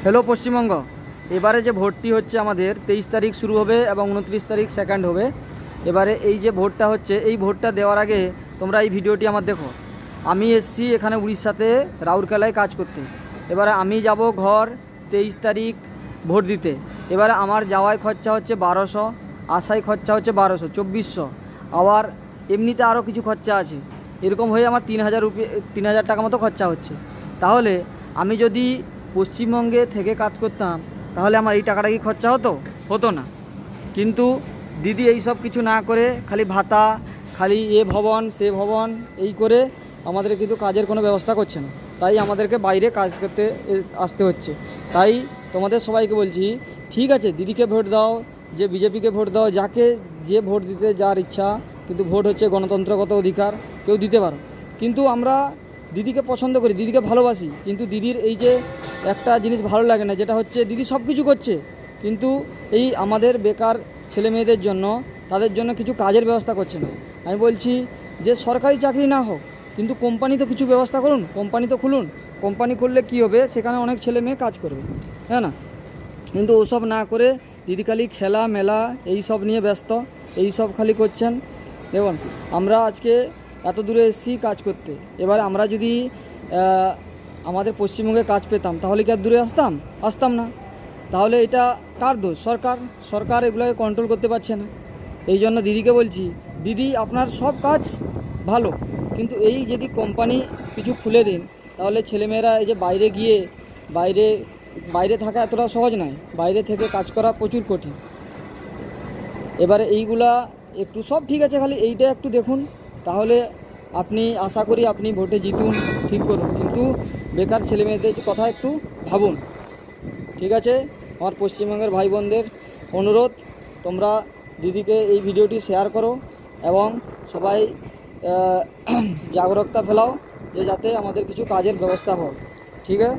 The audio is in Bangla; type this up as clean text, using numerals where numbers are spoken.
হ্যালো পশ্চিমবঙ্গ, এবারে যে ভোটটি হচ্ছে আমাদের 23 তারিখ শুরু হবে এবং 29 তারিখ সেকেন্ড হবে। এবারে এই যে ভোটটা হচ্ছে, এই ভোটটা দেওয়ার আগে তোমরা এই ভিডিওটি আমার দেখো। আমি এসছি এখানে উড়িষ্যাতে রাউরকেলায় কাজ করতে। এবারে আমি যাব ঘর 23 তারিখ ভোট দিতে। এবারে আমার যাওয়ায় খরচা হচ্ছে 1200, আসায় খরচা হচ্ছে 1200, 2400, আবার এমনিতে আরও কিছু খরচা আছে। এরকম হয়ে আমার 3000 টাকা মতো খরচা হচ্ছে। তাহলে আমি যদি পশ্চিমবঙ্গে থেকে কাজ করতাম তাহলে আমার এই টাকাটা কি খরচা হতো না। কিন্তু দিদি এই সব কিছু না করে খালি ভাতা, খালি এ ভবন সে ভবন এই করে আমাদের কিন্তু কাজের কোনো ব্যবস্থা করছে না। তাই আমাদেরকে বাইরে কাজ করতে আসতে হচ্ছে। তাই তোমাদের সবাইকে বলছি, ঠিক আছে দিদিকে ভোট দাও, যে বিজেপিকে ভোট দাও, যাকে যে ভোট দিতে যার ইচ্ছা, কিন্তু ভোট হচ্ছে গণতন্ত্রগত অধিকার, কেউ দিতে পারো। কিন্তু আমরা দিদিকে পছন্দ করি, দিদিকে ভালোবাসি, কিন্তু দিদির এই যে একটা জিনিস ভালো লাগে না, যেটা হচ্ছে দিদি সব কিছু করছে কিন্তু এই আমাদের বেকার ছেলে মেয়েদের জন্য, তাদের জন্য কিছু কাজের ব্যবস্থা করছে না। আমি বলছি যে সরকারি চাকরি না হোক, কিন্তু কোম্পানি তো কিছু ব্যবস্থা করুন, কোম্পানি তো খুলুন। কোম্পানি খুললে কি হবে, সেখানে অনেক ছেলে মেয়ে কাজ করবে, হ্যাঁ না? কিন্তু ওসব না করে দিদি খালি খেলা মেলা এই সব নিয়ে ব্যস্ত, এই সব খালি করছেন। দেখুন, আমরা আজকে এত দূরে এসেছি কাজ করতে। এবার আমরা যদি আমাদের পশ্চিমবঙ্গে কাজ পেতাম তাহলে কি আর দূরে আসতাম না। তাহলে এটা কার দোষ? সরকার এগুলোকে কন্ট্রোল করতে পারছে না। এই জন্য দিদিকে বলছি, দিদি আপনার সব কাজ ভালো, কিন্তু এই যদি কোম্পানি কিছু খুলে দিন তাহলে ছেলেমেয়েরা এই যে বাইরে গিয়ে বাইরে থাকা এতটা সহজ নয়, বাইরে থেকে কাজ করা প্রচুর কঠিন। এবারে এইগুলা একটু সব ঠিক আছে, খালি এইটা একটু দেখুন, তাহলে আপনি আশা করি আপনি ভোটে জিতুন, ঠিক করুন। কিন্তু বেকার ছেলেমেয়েদের কথা একটু ভাবুন, ঠিক আছে? আমার পশ্চিমবঙ্গের ভাই বোনদের অনুরোধ, তোমরা দিদিকে এই ভিডিওটি শেয়ার করো এবং সবাই জাগরুকতা ফেলাও যে যাতে আমাদের কিছু কাজের ব্যবস্থা হয়, ঠিক আছে?